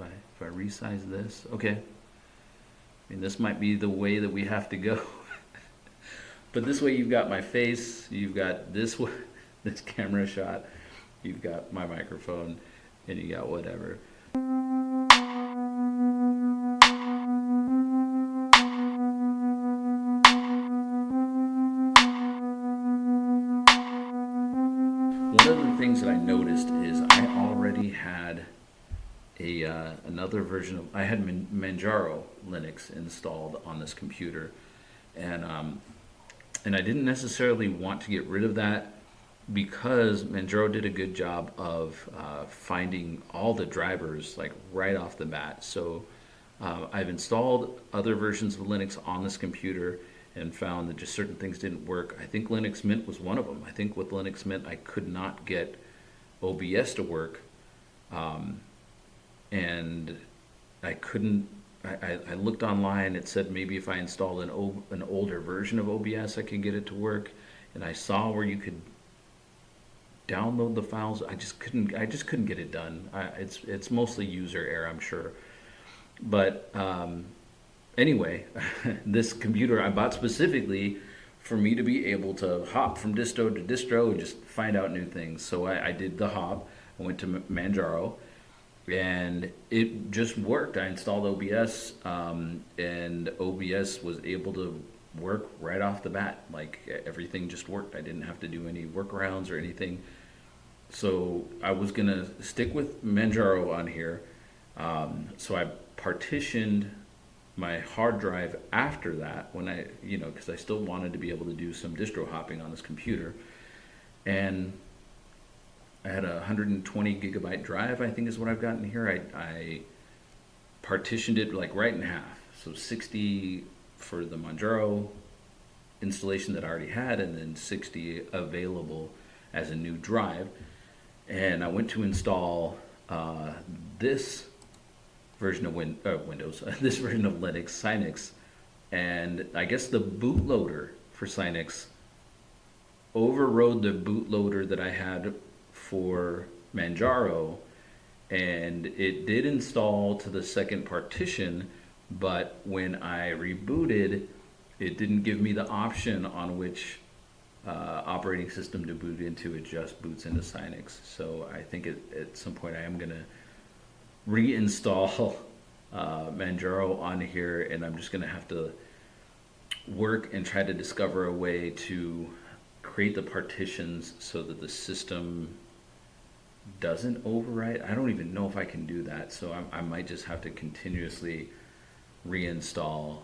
if I resize this, okay. I mean, this might be the way that we have to go. But this way you've got my face, you've got this camera shot, you've got my microphone, and you got whatever. One of the things that I noticed is I already had another version of, I had Manjaro Linux installed on this computer, and and I didn't necessarily want to get rid of that because Manjaro did a good job of finding all the drivers like right off the bat. So I've installed other versions of Linux on this computer and found that just certain things didn't work. I think Linux Mint was one of them. I think with Linux Mint I could not get OBS to work, and I couldn't. I looked online. It said maybe if I installed an older version of OBS, I could get it to work. And I saw where you could download the files. I just couldn't. I just couldn't get it done. It's mostly user error, I'm sure. But anyway, this computer I bought specifically for me to be able to hop from distro to distro and just find out new things. So I did the hop. I went to Manjaro, and it just worked. I installed OBS, and OBS was able to work right off the bat. Like everything just worked. I didn't have to do any workarounds or anything. So I was gonna stick with Manjaro on here. So I partitioned my hard drive after that when because I still wanted to be able to do some distro hopping on this computer. And I had a 120 gigabyte drive, I think is what I've got in here. I partitioned it like right in half. So 60 for the Manjaro installation that I already had, and then 60 available as a new drive. And I went to install this version of Windows, this version of Linux, Synex, and I guess the bootloader for Synex overrode the bootloader that I had for Manjaro, and it did install to the second partition, but when I rebooted, it didn't give me the option on which operating system to boot into. It just boots into Synex. So I think at some point I am going to reinstall Manjaro on here, and I'm just going to have to work and try to discover a way to create the partitions so that the system doesn't overwrite. I don't even know if I can do that, so I might just have to continuously reinstall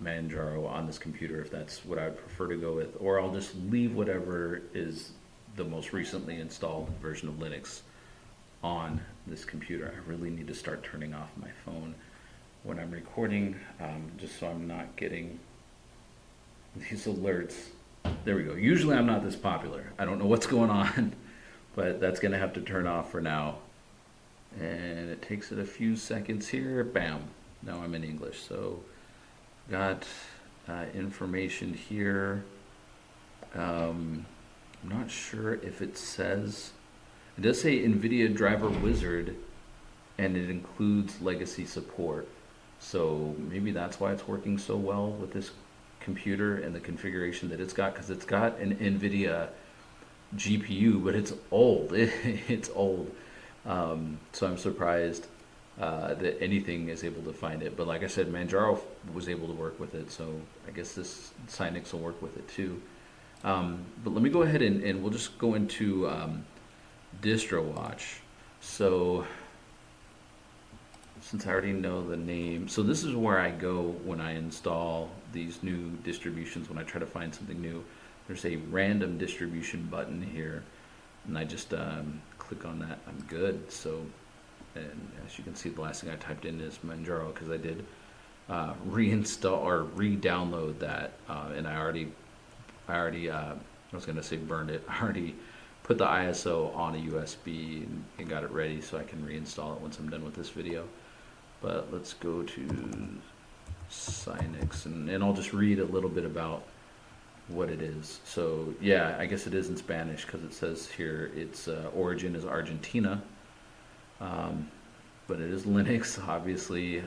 Manjaro on this computer if that's what I'd prefer to go with, or I'll just leave whatever is the most recently installed version of Linux on this computer. I really need to start turning off my phone when I'm recording, just so I'm not getting these alerts. There we go. Usually I'm not this popular. I don't know what's going on, but that's going to have to turn off for now. And it takes it a few seconds here. Bam. Now I'm in English. So got information here. I'm not sure if it says, it does say NVIDIA Driver Wizard, and it includes legacy support. So maybe that's why it's working so well with this computer and the configuration that it's got, because it's got an NVIDIA GPU, but it's old. It's old. So I'm surprised that anything is able to find it. But like I said, Manjaro was able to work with it, so I guess this Synex will work with it too. But let me go ahead and we'll just go into Distro Watch. So since I already know the name, so this is where I go when I install these new distributions, when I try to find something new. There's a random distribution button here, and I just click on that. I'm good. So, and as you can see, the last thing I typed in is Manjaro, because I did reinstall or re-download that, and I already I was going to say burned it. I already put the ISO on a USB and got it ready so I can reinstall it once I'm done with this video. But let's go to Synex, and I'll just read a little bit about what it is. So yeah, I guess it is in Spanish because it says here its origin is Argentina. but it is Linux, obviously.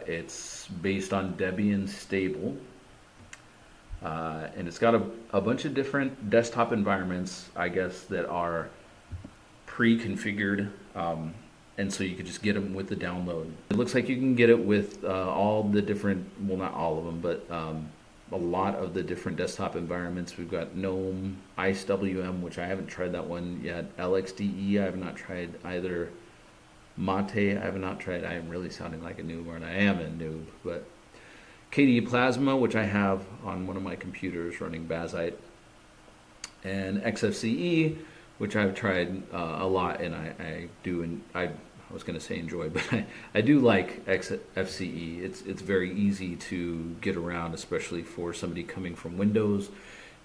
It's based on Debian stable. And it's got a bunch of different desktop environments, I guess, that are pre-configured, and so you could just get them with the download. It looks like you can get it with all the different, well, not all of them, but a lot of the different desktop environments. We've got GNOME, IceWM, which I haven't tried that one yet. LXDE, I have not tried either. Mate, I have not tried. I am really sounding like a noob, and I am a noob, but KDE Plasma, which I have on one of my computers running Bazite, and XFCE, which I've tried a lot, and I do, and I was going to say enjoy, but I do like XFCE. It's very easy to get around, especially for somebody coming from Windows.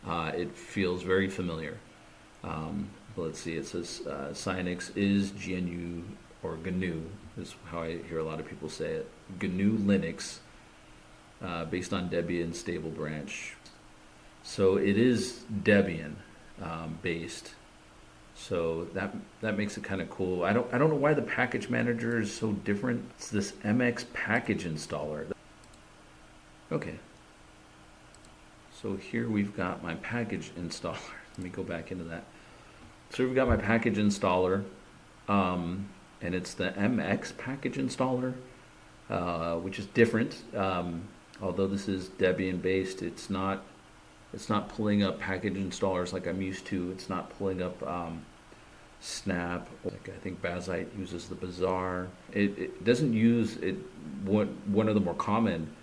It feels very familiar. But let's see, it says Synex is GNU, or GNU, is how I hear a lot of people say it. GNU Linux, based on Debian stable branch. So it is Debian based. So that makes it kind of cool. I don't know why the package manager is so different. It's this MX package installer. Okay. So here we've got my package installer. Let me go back into that. So we've got my package installer, and it's the MX package installer, which is different. Although this is Debian based, it's not pulling up package installers like I'm used to. It's not pulling up Snap. Like I think Bazite uses the Bazaar. It doesn't use it. One of the more common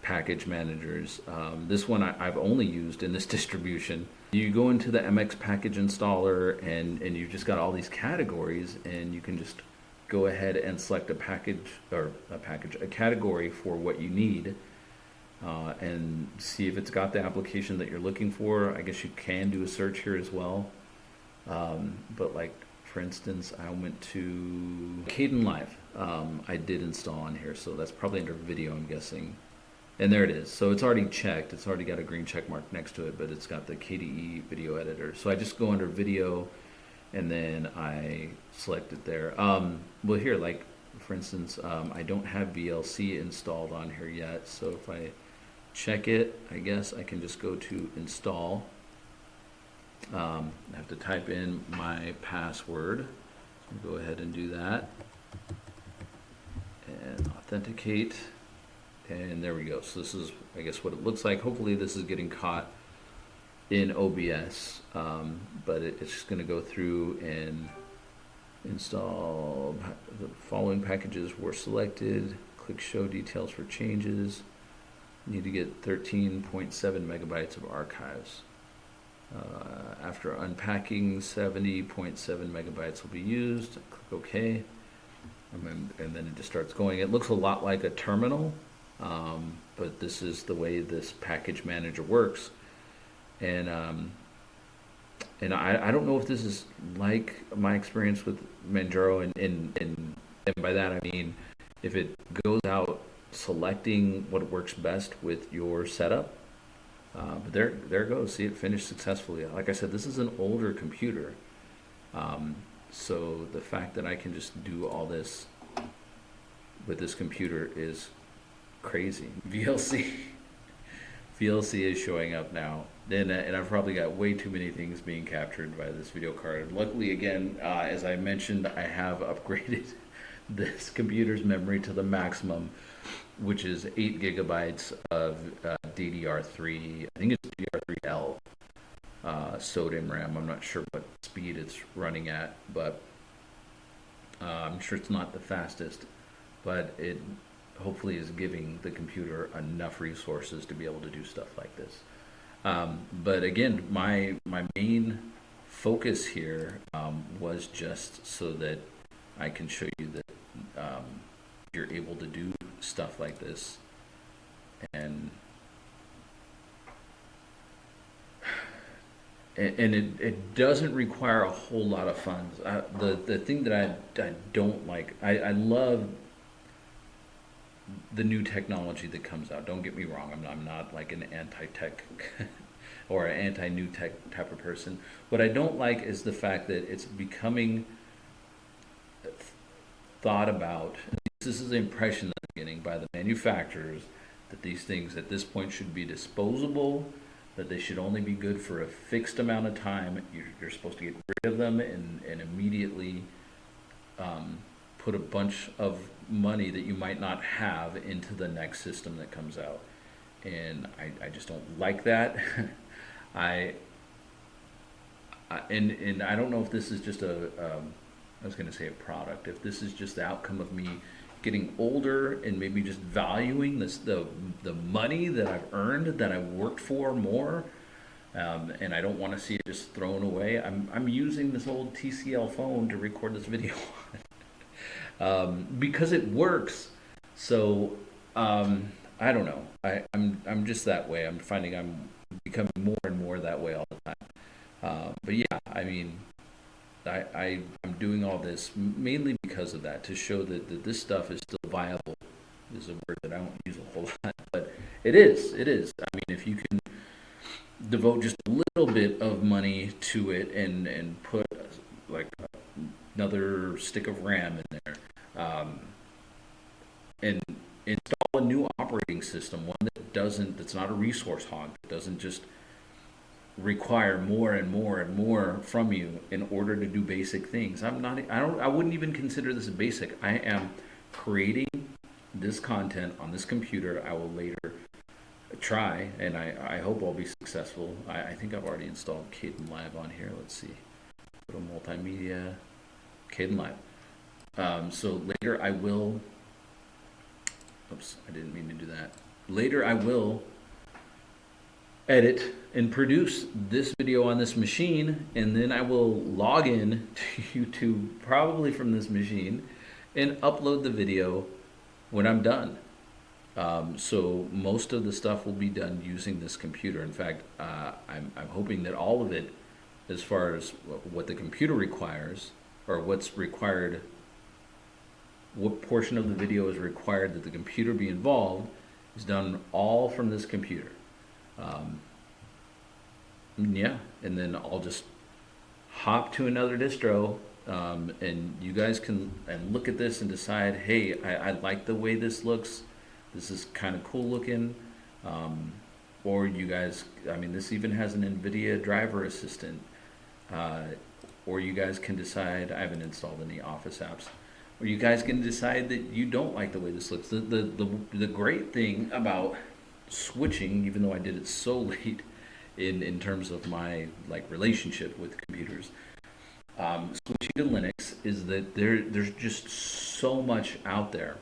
package managers. This one I've only used in this distribution. You go into the MX package installer, and you've just got all these categories, and you can just go ahead and select a category for what you need. And see if it's got the application that you're looking for. I guess you can do a search here as well. But like, for instance, I went to Kden Live. I did install on here, so that's probably under video, I'm guessing. And there it is. So it's already checked. It's already got a green check mark next to it, but it's got the KDE video editor. So I just go under video, and then I select it there. Well, here, like, for instance, I don't have VLC installed on here yet, so if I check it, I guess I can just go to install. I have to type in my password. I'll go ahead and do that and authenticate, and there we go. So this is, I guess, what it looks like. Hopefully this is getting caught in OBS, but it's just going to go through and install. The following packages were selected. Click show details for changes. You need to get 13.7 megabytes of archives. After unpacking, 70.7 megabytes will be used. Click OK, and then it just starts going. It looks a lot like a terminal, but this is the way this package manager works. And I don't know if this is like my experience with Manjaro, and by that I mean if it goes out selecting what works best with your setup. But there it goes. See, it finished successfully. Like I said, this is an older computer, so the fact that I can just do all this with this computer is crazy. VLC is showing up now, and I've probably got way too many things being captured by this video card. Luckily, again, as I mentioned, I have upgraded this computer's memory to the maximum, which is 8 gigabytes of DDR3. I think it's DDR3L SODIMM RAM. I'm not sure what speed it's running at, but I'm sure it's not the fastest, but it hopefully is giving the computer enough resources to be able to do stuff like this. But again, my main focus here was just so that I can show you that you're able to do stuff like this, and it doesn't require a whole lot of funds. The thing that I don't like, I love the new technology that comes out. Don't get me wrong, I'm not like an anti-tech or an anti-new tech type of person. What I don't like is the fact that it's becoming thought about, this is the impression that I'm getting by the manufacturers, that these things at this point should be disposable, that they should only be good for a fixed amount of time. You're supposed to get rid of them and immediately put a bunch of money that you might not have into the next system that comes out. And I just don't like that. I, and I don't know if this is just I was going to say a product, if this is just the outcome of me getting older and maybe just valuing the money that I've earned, that I worked for more, and I don't want to see it just thrown away. I'm using this old TCL phone to record this video because it works. So I don't know. I'm just that way. I'm finding I'm becoming more and more that way all the time. But yeah, I mean, I'm doing all this mainly because of that, to show that this stuff is still viable. Is a word that I don't use a whole lot, but it is. It is. I mean, if you can devote just a little bit of money to it and put like another stick of RAM in there, and install a new operating system, one that's not a resource hog, that doesn't just require more and more and more from you in order to do basic things. I wouldn't even consider this a basic. I am creating this content on this computer. I will later try, and I hope I'll be successful. I think I've already installed Kden Live on here. Let's see. Go to multimedia, Kden Live. So later I will, oops, I didn't mean to do that. Later I will edit and produce this video on this machine, and then I will log in to YouTube probably from this machine and upload the video when I'm done. So most of the stuff will be done using this computer. In fact, I'm hoping that all of it, as far as what the computer requires, or what's required, what portion of the video is required that the computer be involved, is done all from this computer. Yeah, and then I'll just hop to another distro, and you guys can look at this and decide, hey, I like the way this looks. This is kind of cool looking. Or you guys, I mean, this even has an NVIDIA driver assistant. Or you guys can decide, I haven't installed any Office apps, or you guys can decide that you don't like the way this looks. The great thing about switching, even though I did it so late in terms of my like relationship with computers, switching to Linux, is that there's just so much out there.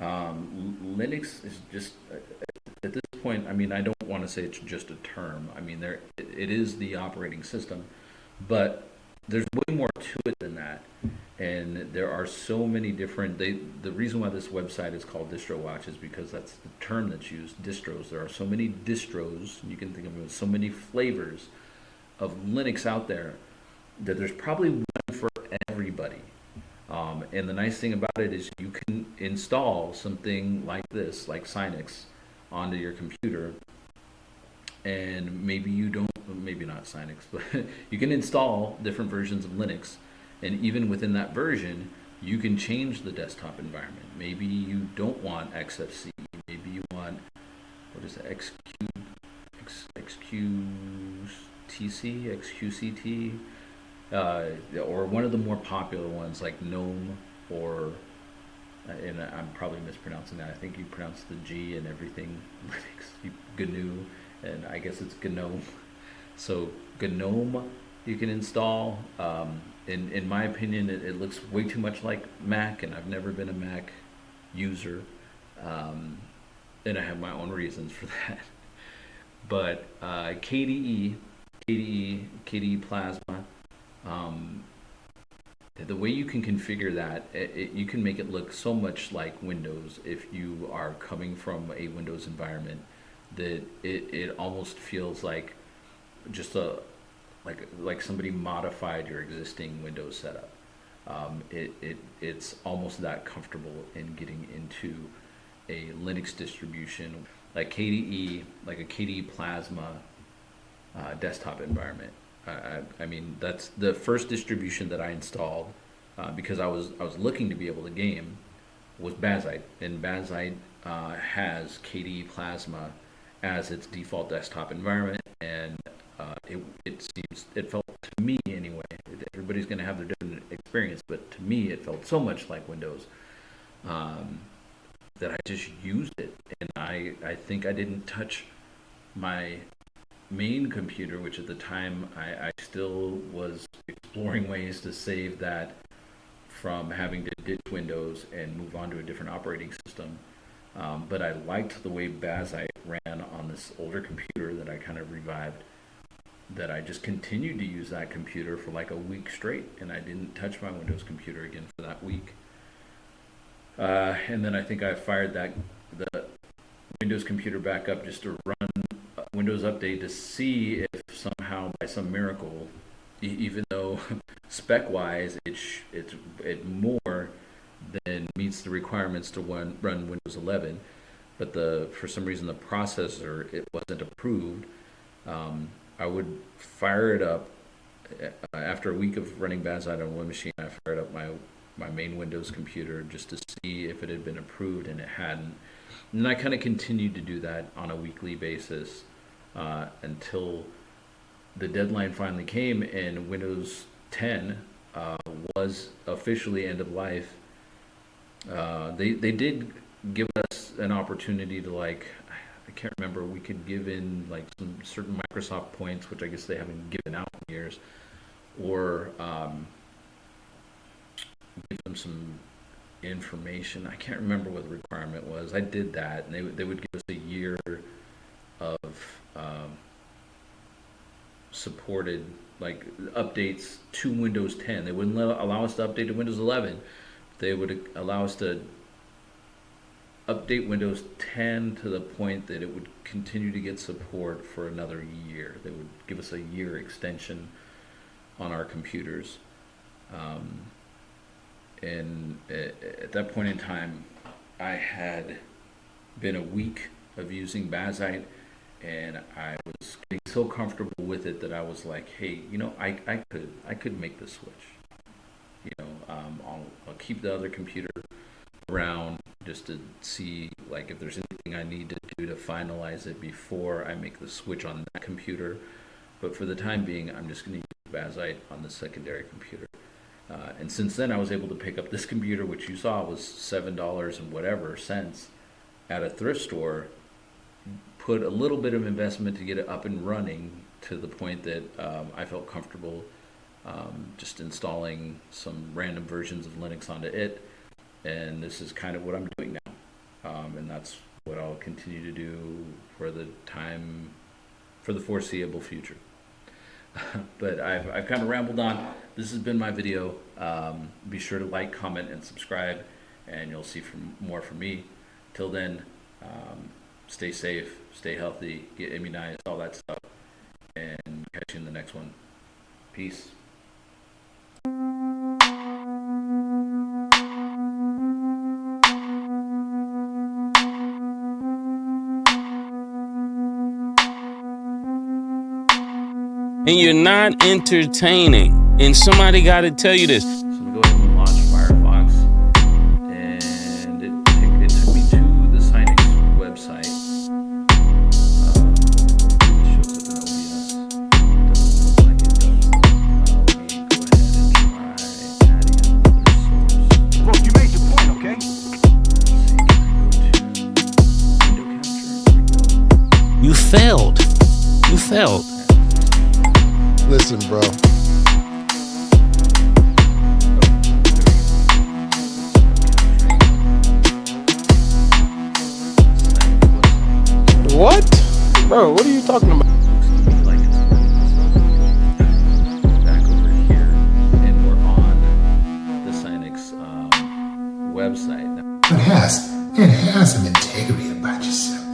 Linux is just at this point, I mean, I don't want to say it's just a term. I mean, it is the operating system, but there's way more to it than that. And there are so many different, the reason why this website is called Distro Watch is because that's the term that's used, distros. There are so many distros, you can think of them as so many flavors of Linux out there, that there's probably one for everybody. And the nice thing about it is you can install something like this, like Synex, onto your computer, and maybe you don't, maybe not Synex, but you can install different versions of Linux, and even within that version, you can change the desktop environment. Maybe you don't want XFCE, maybe you want, what is it, XQCT, or one of the more popular ones like GNOME, or and I'm probably mispronouncing that. I think you pronounce the G and everything Linux, GNU, and I guess it's GNOME. So GNOME you can install. In my opinion, it looks way too much like Mac, and I've never been a Mac user, and I have my own reasons for that. But KDE Plasma, the way you can configure that, you can make it look so much like Windows if you are coming from a Windows environment, that it almost feels like just like somebody modified your existing Windows setup. It's almost that comfortable in getting into a Linux distribution like KDE, like a KDE Plasma desktop environment. I mean, that's the first distribution that I installed because I was looking to be able to game, was Bazite, and Bazite has KDE Plasma as its default desktop environment, and it felt to me anyway. Everybody's going to have their different experience, but to me, it felt so much like Windows that I just used it, and I think I didn't touch my main computer, which at the time I still was exploring ways to save that from having to ditch Windows and move on to a different operating system. But I liked the way Bazite ran on this older computer that I kind of revived, that I just continued to use that computer for like a week straight, and I didn't touch my Windows computer again for that week. And then I think I fired the Windows computer back up just to run Windows Update to see if somehow by some miracle, even though spec-wise it more than meets the requirements to run Windows 11, but for some reason the processor, it wasn't approved. I would fire it up after a week of running Bazite on one machine. I fired up my main Windows computer just to see if it had been approved, and it hadn't. And I kind of continued to do that on a weekly basis until the deadline finally came, and Windows 10 was officially end of life. They did give us an opportunity to, like, I can't remember, we could give in like some certain Microsoft points, which I guess they haven't given out in years, or give them some information. I can't remember what the requirement was. I did that, and they would give us a year of supported like updates to Windows 10. They wouldn't allow us to update to Windows 11. They would allow us to update Windows 10 to the point that it would continue to get support for another year. They would give us a year extension on our computers. And at that point in time, I had been a week of using Bazite, and I was getting so comfortable with it that I was like, hey, I could make the switch. I'll keep the other computer around just to see like if there's anything I need to do to finalize it before I make the switch on that computer. But for the time being, I'm just going to use Bazite on the secondary computer. And since then, I was able to pick up this computer, which you saw was $7 and whatever cents at a thrift store, put a little bit of investment to get it up and running to the point that I felt comfortable just installing some random versions of Linux onto it. And this is kind of what I'm doing now. And that's what I'll continue to do for the foreseeable future. But I've kind of rambled on. This has been my video. Be sure to like, comment, and subscribe, and you'll see more from me. Till then, stay safe, stay healthy, get immunized, all that stuff, and catch you in the next one. Peace. And you're not entertaining. And somebody got to tell you this. So I'm going to go ahead and launch Firefox, and it took me to the Synex website. It shows up in OBS. It doesn't look like it does. Let me go ahead and try adding another source. Look, you made your point, okay? Let's see, can I go to window capture? There we go. You failed. You failed. Listen, bro. What? Bro, what are you talking about? Like it's back over here, and we're on the Synex website now. It has some integrity about yourself.